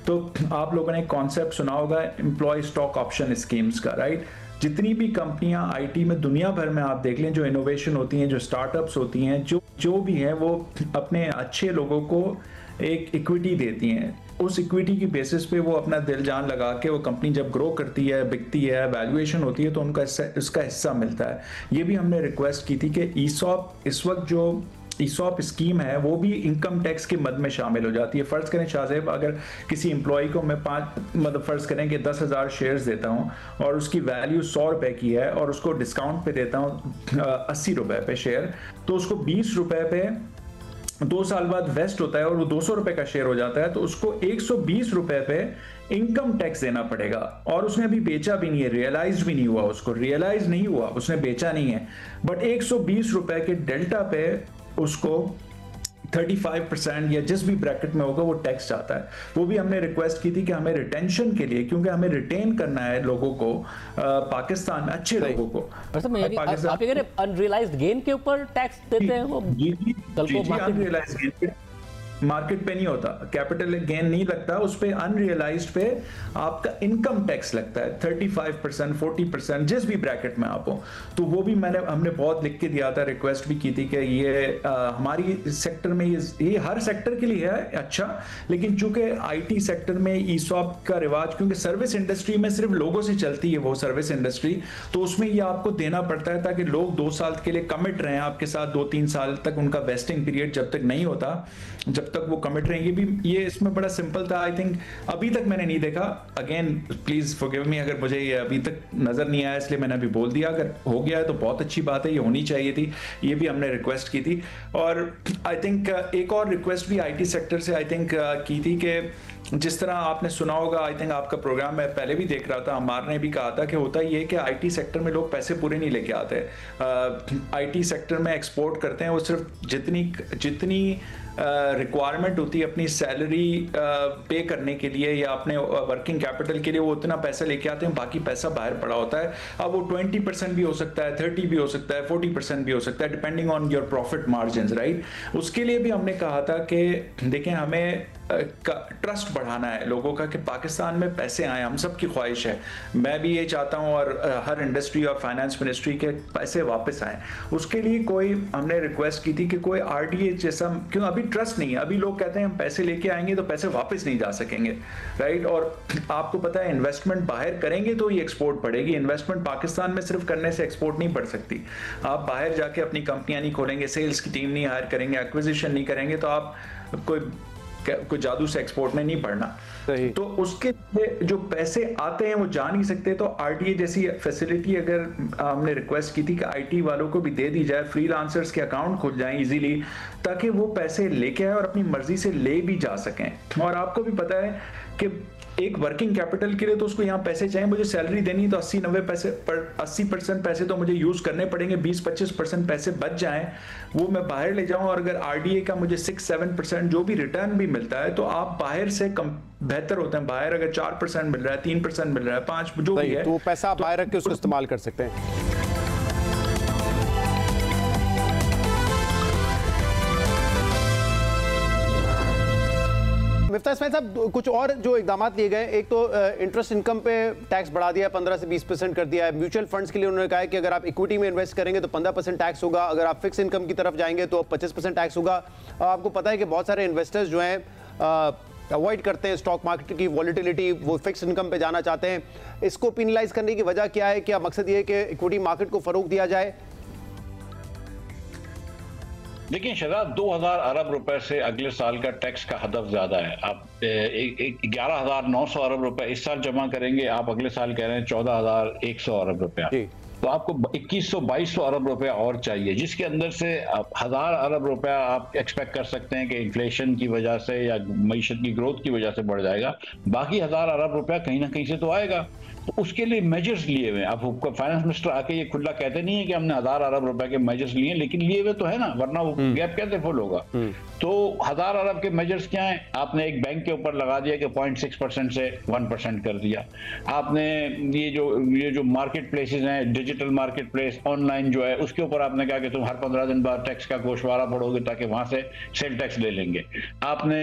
तो आप लोगों ने कॉन्सेप्ट सुना होगा एम्प्लॉय स्टॉक ऑप्शन स्कीम्स का, राइट। जितनी भी कंपनियां आईटी में दुनिया भर में आप देख लें, जो इनोवेशन होती हैं, जो स्टार्टअप्स होती हैं, जो भी हैं, वो अपने अच्छे लोगों को एक इक्विटी देती हैं। उस इक्विटी की बेसिस पे वो अपना दिल जान लगा के वो कंपनी जब ग्रो करती है, बिकती है, वैल्यूएशन होती है, तो उनका उसका हिस्सा मिलता है। ये भी हमने रिक्वेस्ट की थी कि ईसॉप, इस वक्त जो ईसॉप स्कीम है वो भी इनकम टैक्स के मद में शामिल हो जाती है। फर्ज करें शाहजेब, अगर किसी एम्प्लॉय को मैं फर्ज करें कि 10,000 शेयर्स देता हूं और उसकी वैल्यू 100 रुपए की है और उसको डिस्काउंट पे देता हूं 80 रुपए पे शेयर, तो उसको 20 रुपए पे 2 साल बाद वेस्ट होता है और वो 200 रुपए का शेयर हो जाता है, तो उसको 120 रुपए पे इनकम टैक्स देना पड़ेगा। और उसने अभी बेचा भी नहीं है, रियलाइज भी नहीं हुआ, उसको रियलाइज नहीं हुआ, उसने बेचा नहीं है, बट 120 रुपए के डेल्टा पे उसको 35% या जिस भी ब्रैकेट में होगा वो टैक्स जाता है। वो भी हमने रिक्वेस्ट की थी कि हमें रिटेंशन के लिए, क्योंकि हमें रिटेन करना है लोगों को, पाकिस्तान में अच्छे लोगों को। आप ये अनरियलाइज्ड गेन के ऊपर टैक्स देते हैं वो? जी, अनरियलाइज्ड गेन पे मार्केट पे नहीं होता, कैपिटल गेन नहीं लगता, उस पे अनरियलाइज्ड पे आपका इनकम टैक्स लगता है 35%, 40%, जिस भी ब्रैकेट में आप हो। तो वो भी हमने बहुत लिख के दिया था, रिक्वेस्ट भी की थी कि ये हमारी सेक्टर में, ये हर सेक्टर के लिए है अच्छा, लेकिन चूंकि आईटी सेक्टर में ईसॉप का रिवाज, क्योंकि सर्विस इंडस्ट्री में सिर्फ लोगों से चलती है वो सर्विस इंडस्ट्री, तो उसमें ये आपको देना पड़ता है ताकि लोग 2 साल के लिए कमिट रहे आपके साथ, 2-3 साल तक उनका वेस्टिंग पीरियड जब तक नहीं होता, जब तक वो कमिट रहेंगे। ये इसमें बड़ा सिंपल था, आई थिंक अभी तक मैंने नहीं देखा, अगेन प्लीज फॉरगिव मी अगर मुझे ये अभी तक नजर नहीं आया, इसलिए मैंने अभी बोल दिया। अगर हो गया है तो बहुत अच्छी बात है, ये होनी चाहिए थी, ये भी हमने रिक्वेस्ट की थी। और आई थिंक एक और रिक्वेस्ट भी आईटी सेक्टर से आई थिंक की थी कि जिस तरह आपने सुना होगा, आई थिंक आपका प्रोग्राम मैं पहले भी देख रहा था, अमार ने भी कहा था कि होता ये कि आईटी सेक्टर में लोग पैसे पूरे नहीं लेके आते। आईटी सेक्टर में एक्सपोर्ट करते हैं, वो सिर्फ जितनी रिक्वायरमेंट होती है अपनी सैलरी पे करने के लिए या अपने वर्किंग कैपिटल के लिए, वो उतना पैसा लेके आते हैं, बाकी पैसा बाहर पड़ा होता है। अब वो 20% भी हो सकता है, 30 भी हो सकता है, 40% भी हो सकता है, depending on your profit margin, right. उसके लिए भी हमने कहा था कि देखें, हमें ट्रस्ट बढ़ाना है लोगों का कि पाकिस्तान में पैसे आए, हम सब की ख्वाहिश है, मैं भी ये चाहता हूँ और हर इंडस्ट्री और फाइनेंस मिनिस्ट्री के पैसे वापस आए। उसके लिए कोई हमने रिक्वेस्ट की थी कि कोई आरडीए जैसा, क्यों अभी ट्रस्ट नहीं है, अभी लोग कहते हैं हम पैसे लेके आएंगे तो पैसे वापस नहीं जा सकेंगे, राइट। और आपको पता है इन्वेस्टमेंट बाहर करेंगे तो ये एक्सपोर्ट बढ़ेगी, इन्वेस्टमेंट पाकिस्तान में सिर्फ करने से एक्सपोर्ट नहीं बढ़ सकती। आप बाहर जाके अपनी कंपनियां नहीं खोलेंगे, सेल्स की टीम नहीं हायर करेंगे, एक्विजिशन नहीं करेंगे, तो आप कोई जादू से एक्सपोर्ट में नहीं बढ़ना। तो उसके लिए जो पैसे आते हैं वो जा नहीं सकते, तो आरटीए जैसी फैसिलिटी अगर हमने रिक्वेस्ट की थी कि आईटी वालों को भी दे दी जाए, फ्रीलांसर्स के अकाउंट खुल जाएं इजीली, ताकि वो पैसे लेके आए और अपनी मर्जी से ले भी जा सकें। और आपको भी पता है कि एक वर्किंग कैपिटल के लिए तो उसको यहाँ पैसे चाहिए, मुझे सैलरी देनी तो 80% पैसे तो मुझे यूज करने पड़ेंगे, 20-25% पैसे बच जाएं, वो मैं बाहर ले जाऊं। और अगर आरडीए का मुझे 6-7% जो भी रिटर्न भी मिलता है तो आप बाहर से बेहतर होते हैं। बाहर अगर 4% मिल रहा है, 3% मिल रहा है, 5% जो भी है, तो पैसा आप बाहर रख के उसको इस्तेमाल कर सकते हैं। मिफ्ताह इस्माइल साहब, कुछ और जो इकदाम लिए गए, एक तो इंटरेस्ट इनकम पे टैक्स बढ़ा दिया है, 15 से 20% कर दिया है। म्यूचुअल फंड्स के लिए उन्होंने कहा है कि अगर आप इक्विटी में इन्वेस्ट करेंगे तो 15% टैक्स होगा, अगर आप फिक्स इनकम की तरफ जाएंगे तो 25% टैक्स होगा। आपको पता है कि बहुत सारे इन्वेस्टर्स जो हैं अवॉइड करते हैं स्टॉक मार्केट की वॉलिटिलिटी, वो फिक्स इनकम पे जाना चाहते हैं। इसको पिनलाइज करने की वजह क्या है? क्या मकसद ये है कि इक्विटी मार्केट को फरोग दिया जाए? देखिए शहजाद, 2000 अरब रुपए से अगले साल का टैक्स का हदफ ज्यादा है। आप 11,900 अरब रुपए इस साल जमा करेंगे, आप अगले साल कह रहे हैं 14,100 अरब रुपया। तो आपको 2100-2200 अरब रुपया और चाहिए, जिसके अंदर से 1000 अरब रुपया आप एक्सपेक्ट कर सकते हैं कि इन्फ्लेशन की वजह से या मईशत की ग्रोथ की वजह से बढ़ जाएगा। बाकी 1000 अरब रुपया कहीं ना कहीं से तो आएगा। तो उसके लिए मेजर्स लिए हुए। अब फाइनेंस मिनिस्टर आके ये खुला कहते नहीं है कि हमने 1000 अरब रुपए के मेजर्स लिए, लेकिन लिए हुए तो है ना, वरना वो गैप कैसे फुल होगा। तो 1000 अरब के मेजर्स क्या है? आपने एक बैंक के ऊपर लगा दिया कि 0.6% से 1% कर दिया। आपने ये जो मार्केट प्लेसेस हैं, डिजिटल मार्केट प्लेस, ऑनलाइन जो है, उसके ऊपर आपने कहा कि तुम हर 15 दिन बाद टैक्स का गोशवारा पढ़ोगे ताकि वहां से सेल टैक्स ले लेंगे। आपने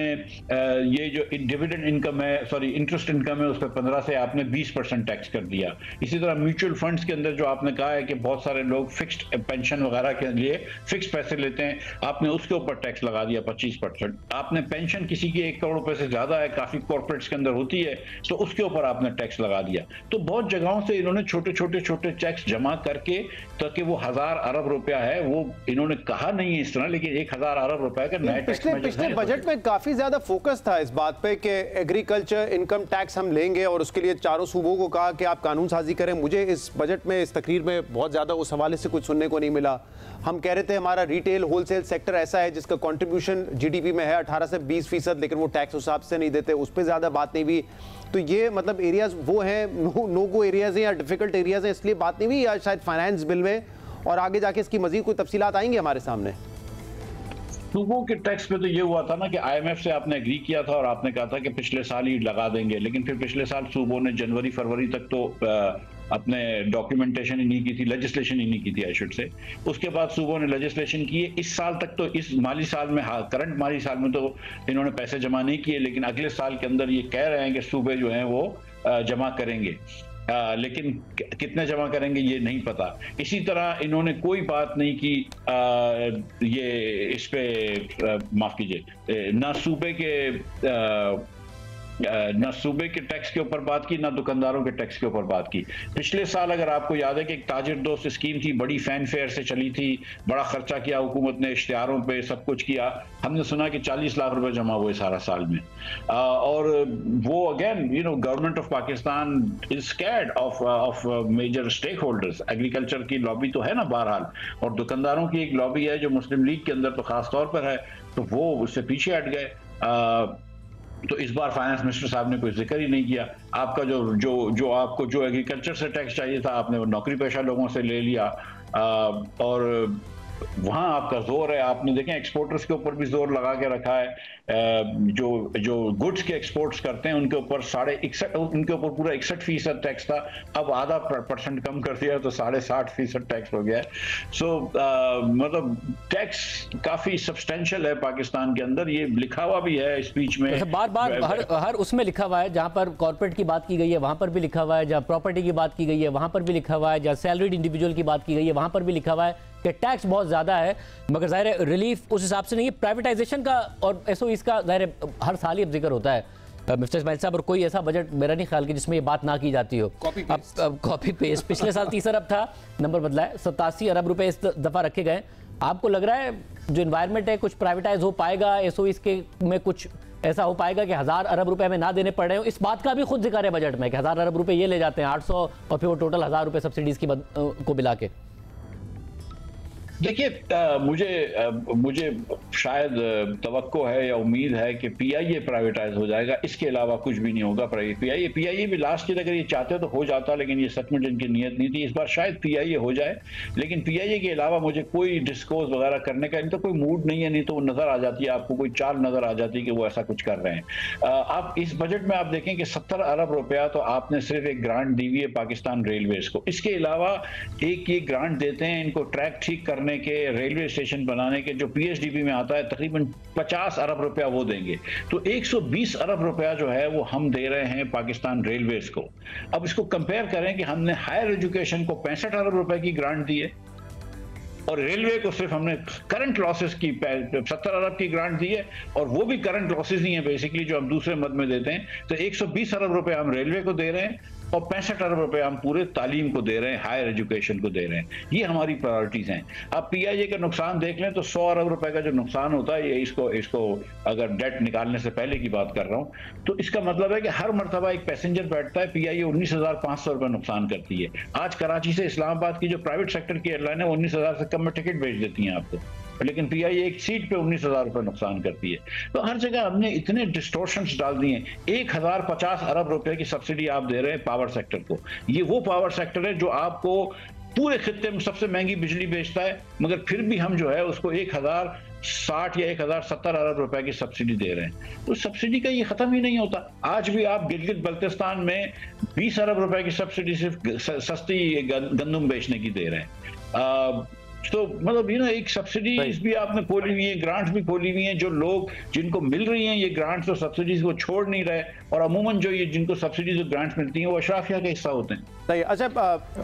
ये जो डिविडेंड इनकम है, सॉरी इंटरेस्ट इनकम है, उस पर 15 से आपने 20% टैक्स कर दिया। इसी तरह म्यूचुअल फंड्स के अंदर जो आपने कहा है कि बहुत सारे लोग फिक्स्ड पेंशन वगैरह के लिए फिक्स पैसे लेते हैं, आपने उसके ऊपर टैक्स लगा दिया 25%। आपने पेंशन किसी की 1 करोड़ रुपए से ज्यादा है, काफी कॉर्पोरेट्स के अंदर होती है, तो उसके ऊपर आपने टैक्स लगा दिया। तो बहुत जगहों से इन्होंने छोटे छोटे टैक्स जमा करके, ताकि वो 1000 अरब रुपया है, वो इन्होंने कहा नहीं है इस तरह, लेकिन 1000 अरब रुपए का नया टैक्स पिछले बजट में काफी ज्यादा फोकस था इस बात पे कि एग्रीकल्चर इनकम टैक्स हम लेंगे और उसके लिए चारों सूबों को कहा कि आप कानून साजी करें। मुझे इस बजट में, इस तकरीर में बहुत ज्यादा उस हवाले से कुछ सुनने को नहीं मिला। हम कह रहे थे हमारा रिटेल होलसेल सेक्टर ऐसा है जिसका कंट्रीब्यूशन जीडीपी में है 18 से 20%, लेकिन वो टैक्स हिसाब से नहीं देते, उस पर ज्यादा बात नहीं हुई। तो ये मतलब एरियाज वो हैं, नो गो एरियाज हैं या डिफिकल्ट एरियाज हैं, इसलिए बात नहीं हुई, या शायद फाइनेंस बिल में और आगे जाके इसकी मजीद कोई तफसीलात आएंगी हमारे सामने। सूबों के टैक्स पे तो ये हुआ था ना कि आईएमएफ से आपने एग्री किया था और आपने कहा था कि पिछले साल ही लगा देंगे, लेकिन फिर पिछले साल सूबों ने जनवरी फरवरी तक तो अपने डॉक्यूमेंटेशन ही नहीं की थी, लेजिस्लेशन ही नहीं की थी आई शुड से। उसके बाद सूबों ने लेजिस्लेशन किए। इस साल तक तो, इस माली साल में, करंट माली साल में तो इन्होंने पैसे जमा नहीं किए, लेकिन अगले साल के अंदर ये कह रहे हैं कि सूबे जो हैं वो जमा करेंगे, लेकिन कितने जमा करेंगे ये नहीं पता। इसी तरह इन्होंने कोई बात नहीं की ये इस पे माफ कीजिए, ना सूबे के टैक्स के ऊपर बात की, ना दुकानदारों के टैक्स के ऊपर बात की। पिछले साल अगर आपको याद है कि एक ताजिर दोस्त स्कीम थी, बड़ी फैन फेयर से चली थी, बड़ा खर्चा किया हुकूमत ने, इश्तिहारों पे सब कुछ किया। हमने सुना कि 40 लाख रुपए जमा हुए सारा साल में। और वो again government of Pakistan is scared of major stakeholders. Agriculture की लॉबी तो है ना बहरहाल, और दुकानदारों की एक लॉबी है जो मुस्लिम लीग के अंदर तो खास तौर पर है, तो वो उससे पीछे हट गए। तो इस बार फाइनेंस मिनिस्टर साहब ने कोई जिक्र ही नहीं किया। आपका जो एग्रीकल्चर से टैक्स चाहिए था, आपने वो नौकरी पेशा लोगों से ले लिया। और वहां आपका जोर है, आपने देखें एक्सपोर्टर्स के ऊपर भी जोर लगा के रखा है। जो गुड्स के एक्सपोर्ट्स करते हैं उनके ऊपर 61, उनके ऊपर पूरा 61% टैक्स था, अब आधा % कम कर दिया तो 60.5% टैक्स हो गया है। सो मतलब टैक्स काफी सब्सटेंशियल है पाकिस्तान के अंदर, ये लिखा हुआ भी है स्पीच में, बार बार हर उसमें लिखा हुआ है। जहां पर कॉर्पोरेट की बात की गई है वहां पर भी लिखा हुआ है, जहां प्रॉपर्टी की बात की गई है वहां पर भी लिखा हुआ है, जहां सैलरीड इंडिविजुअल की बात की गई है वहां पर भी लिखा हुआ है कि टैक्स बहुत ज्यादा है, मगर जाहिर है रिलीफ उस हिसाब से नहीं है। प्राइवेटाइजेशन का और एसओईस का जाहिर है हर साल ही अब जिक्र होता है मिस्टर इस्माइल साहब, और कोई ऐसा बजट मेरा नहीं ख्याल कि जिसमें ये बात ना की जाती हो। अब कॉपी पेस्ट पिछले साल 30 अरब था, नंबर बदला है, 87 अरब रुपए इस दफा रखे गए। आपको लग रहा है जो इन्वायरमेंट है कुछ प्राइवेटाइज हो पाएगा, एसओईस के में कुछ ऐसा हो पाएगा कि 1000 अरब रुपए हमें ना देने पड़ रहे हो? इस बात का भी खुद जिक्र है बजट में कि 1000 अरब रुपए ये ले जाते हैं 800 और फिर वो टोटल 1000 रुपए सब्सिडीज की को मिला के। देखिए मुझे शायद तवक्को है या उम्मीद है कि पीआईए प्राइवेटाइज हो जाएगा, इसके अलावा कुछ भी नहीं होगा। पीआईए भी लास्ट ईयर अगर ये चाहते तो हो जाता, लेकिन ये सचमुच इनकी नीयत नहीं थी। इस बार शायद पीआईए हो जाए, लेकिन पीआईए के अलावा मुझे कोई डिस्कोर्स वगैरह करने का इनका कोई मूड नहीं है। नहीं तो वो नजर आ जाती है, आपको कोई चाल नजर आ जाती है कि वो ऐसा कुछ कर रहे हैं। आप इस बजट में आप देखें कि 70 अरब रुपया तो आपने सिर्फ एक ग्रांट दी हुई है पाकिस्तान रेलवेज को। इसके अलावा एक ये ग्रांट देते हैं इनको ट्रैक ठीक करने के, रेलवे स्टेशन बनाने के, जो पीएचडीपी में आता है, तकरीबन 50 अरब रुपया वो देंगे। तो 120 अरब रुपया जो है वो हम दे रहे हैं पाकिस्तान रेलवेज को। अब इसको कंपेयर करें कि हमने हायर एजुकेशन को 65 अरब रुपए की ग्रांट दी है और रेलवे को सिर्फ हमने करंट लॉसेस की 70 अरब की ग्रांट दी है, और वो भी करंट लॉसेस ही है बेसिकली जो हम दूसरे मद में देते हैं। तो 120 अरब रुपए हम रेलवे को दे रहे हैं और 65 अरब रुपए हम पूरे तालीम को दे रहे हैं, हायर एजुकेशन को दे रहे हैं। ये हमारी प्रायोरिटीज हैं। अब PIA का नुकसान देख लें तो 100 अरब रुपए का जो नुकसान होता है, ये इसको अगर डेट निकालने से पहले की बात कर रहा हूँ, तो इसका मतलब है कि हर मरतबा एक पैसेंजर बैठता है, PIA 19,500 रुपए नुकसान करती है। आज कराची से इस्लामाबाद की जो प्राइवेट सेक्टर की एयरलाइन है, 19,000 से कम में टिकट बेच देती हैं आपको, लेकिन PIA एक सीट पे 19,000 रुपए नुकसान करती है। तो हर जगह हमने इतने डिस्टोर्शंस डाल दिए। 1,050 अरब रुपए की सब्सिडी आप दे रहे हैं पावर सेक्टर को। ये वो पावर सेक्टर है जो आपको पूरे खित्ते में सबसे महंगी बिजली बेचता है, मगर फिर भी हम जो है उसको 1,060 या 1,070 अरब रुपए की सब्सिडी दे रहे हैं। तो सब्सिडी का ये खत्म ही नहीं होता। आज भी आप गिलगित बल्तिस्तान में 20 अरब रुपए की सब्सिडी सिर्फ सस्ती गंदम बेचने की दे रहे हैं। तो मतलब एक सब्सिडीज भी आपने खोली हुई है, ग्रांट्स भी खोली हुई हैं। जो लोग जिनको मिल रही हैं ये ग्रांट्स और सब्सिडीज वो छोड़ नहीं रहे, और अमूमन जो ये जिनको सब्सिडीज और ग्रांट्स मिलती हैं वो अशराफिया का हिस्सा होते हैं। सही। अच्छा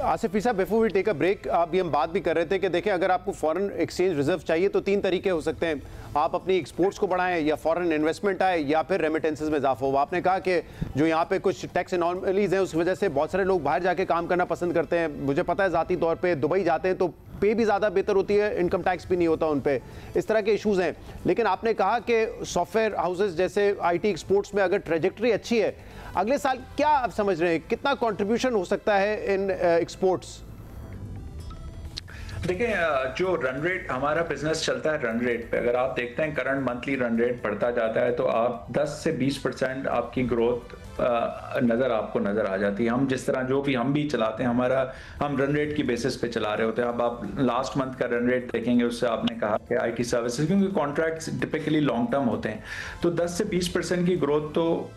आसिफ साहब, before we take a break, अभी हम बात भी कर रहे थे कि देखिए अगर आपको फॉरेन एक्सचेंज रिजर्व चाहिए तो 3 तरीके हो सकते हैं। आप अपनी एक्सपोर्ट्स को बढ़ाएं, या फॉरेन इन्वेस्टमेंट आए, या फिर रेमिटेंसेज में इजाफा हो। आपने कहा कि जो यहाँ पे कुछ टैक्स एनॉमलीज हैं उस वजह से बहुत सारे लोग बाहर जाके काम करना पसंद करते हैं। मुझे पता है ज़ाती तौर पर दुबई जाते हैं तो पे भी ज़्यादा बेहतर होती है, इनकम टैक्स भी नहीं होता उन पे, इस तरह के इश्यूज हैं। लेकिन आपने कहा कि सॉफ्टवेयर हाउसेस जैसे IT एक्सपोर्ट्स में अगर ट्रेजेक्ट्री अच्छी है, अगले साल क्या आप समझ रहे हैं कितना कंट्रीब्यूशन हो सकता है इन एक्सपोर्ट्स? देखिए, जो रन रेट हमारा बिजनेस चलता है रन रेट पे, अगर आप देखते हैं करंट मंथली रन रेट बढ़ता जाता है तो आप 10 से 20% आपकी ग्रोथ आपको नजर आ जाती है। हम जिस तरह जो भी हम भी चलाते हैं, हम रन रेट की बेसिस पे चला रहे होते हैं। अब आप लास्ट मंथ का रन रेट देखेंगे, उससे आपने कहा कि IT सर्विसेज, क्योंकि कॉन्ट्रैक्ट्स टिपिकली लॉन्ग टर्म होते हैं, तो 10 से 20% की ग्रोथ तो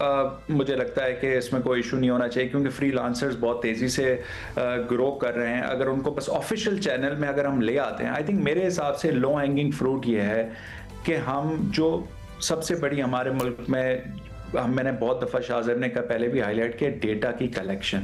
मुझे लगता है कि इसमें कोई इशू नहीं होना चाहिए, क्योंकि फ्रीलांसर्स बहुत तेजी से ग्रो कर रहे हैं। अगर उनको बस ऑफिशियल चैनल में अगर हम ले आते हैं, आई थिंक मेरे हिसाब से लो हैंगिंग फ्रूट ये है कि हम जो सबसे बड़ी हमारे मुल्क में, मैंने बहुत दफ़ा शाहज़र ने का पहले भी हाईलाइट किया, डेटा की कलेक्शन।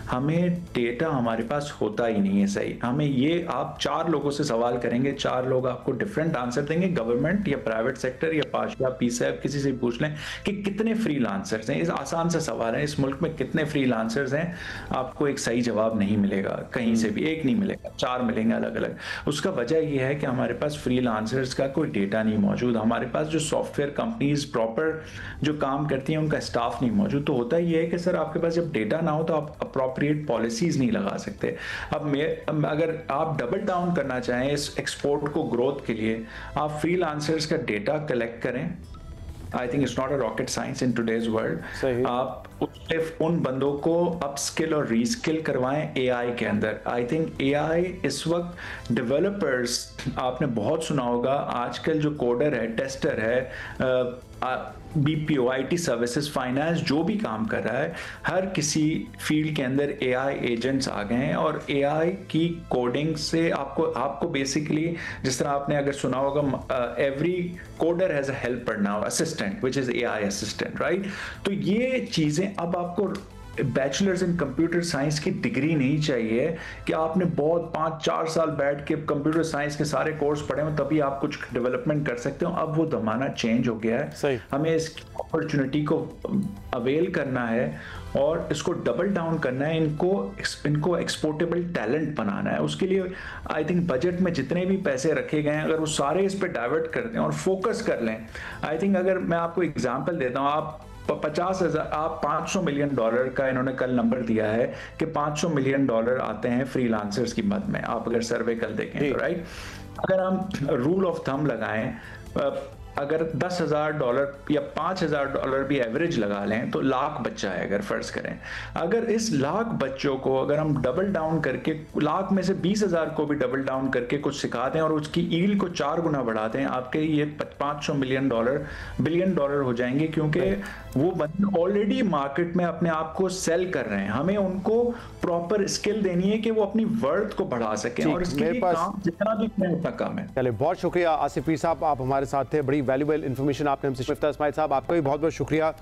हमें डेटा हमारे पास होता ही नहीं है सही। हमें ये, आप 4 लोगों से सवाल करेंगे, 4 लोग आपको डिफरेंट आंसर देंगे, गवर्नमेंट या प्राइवेट सेक्टर या पाशा PSAB, किसी से पूछ लें कि कितने फ्रीलांसर्स हैं। इस आसान सा सवाल है, इस मुल्क में कितने फ्रीलांसर्स हैं, आपको एक सही जवाब नहीं मिलेगा कहीं से भी, एक नहीं मिलेगा, 4 मिलेंगे अलग अलग। उसका वजह यह है कि हमारे पास फ्रीलांसर्स का कोई डेटा नहीं मौजूद। हमारे पास जो सॉफ्टवेयर कंपनीज प्रॉपर जो काम करती हैं उनका स्टाफ नहीं मौजूद। तो होता ही है कि सर आपके पास जब डेटा ना हो तो आप अप्रोप्रिएट पॉलिसीज नहीं लगा सकते। अब अगर आप डबल डाउन करना चाहें इस एक्सपोर्ट को ग्रोथ के लिए, आप फ्रीलांसर्स का डेटा कलेक्ट करें। I think it's not a rocket science in today's world. आप उन बंदों को अपस्किल और रीस्किल करवाएं AI के अंदर। आई थिंक AI इस वक्त डेवलपर्स, आपने बहुत सुना होगा, आजकल जो कोडर है, टेस्टर है, BPO, IT सर्विसेज, फाइनेंस, जो भी काम कर रहा है, हर किसी फील्ड के अंदर AI एजेंट्स आ गए हैं। और AI की कोडिंग से आपको बेसिकली, जिस तरह आपने अगर सुना होगा, every coder has a helper now, assistant, which is AI assistant, right. तो ये चीजें अब आपको बैचलर्स इन कंप्यूटर साइंस की डिग्री नहीं चाहिए कि आपने बहुत 5-4 साल बैठ के कंप्यूटर साइंस के सारे कोर्स पढ़े हो तभी आप कुछ डेवलपमेंट कर सकते हो। अब वो जमाना चेंज हो गया है। हमें इस अपॉर्चुनिटी को अवेल करना है और इसको डबल डाउन करना है, इनको एक्सपोर्टेबल टैलेंट बनाना है। उसके लिए आई थिंक बजट में जितने भी पैसे रखे गए हैं, अगर वो सारे इस पे डाइवर्ट कर दें और फोकस कर लें, आई थिंक, अगर मैं आपको एग्जांपल देता हूं, आप 50,000, आप $500 मिलियन का इन्होंने कल नंबर दिया है कि $500 मिलियन आते हैं फ्रीलांसर्स की मद में। आप अगर सर्वे कल देखें तो, राइट, अगर हम रूल ऑफ थंब लगाएं, अगर $10,000 या $5,000 भी एवरेज लगा लें तो लाख बच्चा है, अगर फर्ज करें। अगर इस लाख बच्चों को अगर हम डबल डाउन करके, लाख में से 20,000 को भी डबल डाउन करके कुछ सिखा दें और उसकी ईल्ड को 4 गुना बढ़ा दें, आपके ये $500 मिलियन बिलियन डॉलर हो जाएंगे, क्योंकि वो बंदे ऑलरेडी मार्केट में अपने आप को सेल कर रहे हैं। हमें उनको प्रॉपर स्किल देनी है कि वो अपनी वर्थ को बढ़ा सकें, और इसके लिए काम जितना भी उतना कम है। चलिए, बहुत शुक्रिया आसिफ पीर साहब, आप हमारे साथ थे, बड़ी वैल्यूएबल इन्फॉर्मेशन आपने हमसे। मिफ्ताह इस्माइल साहब, आपका भी बहुत बहुत शुक्रिया।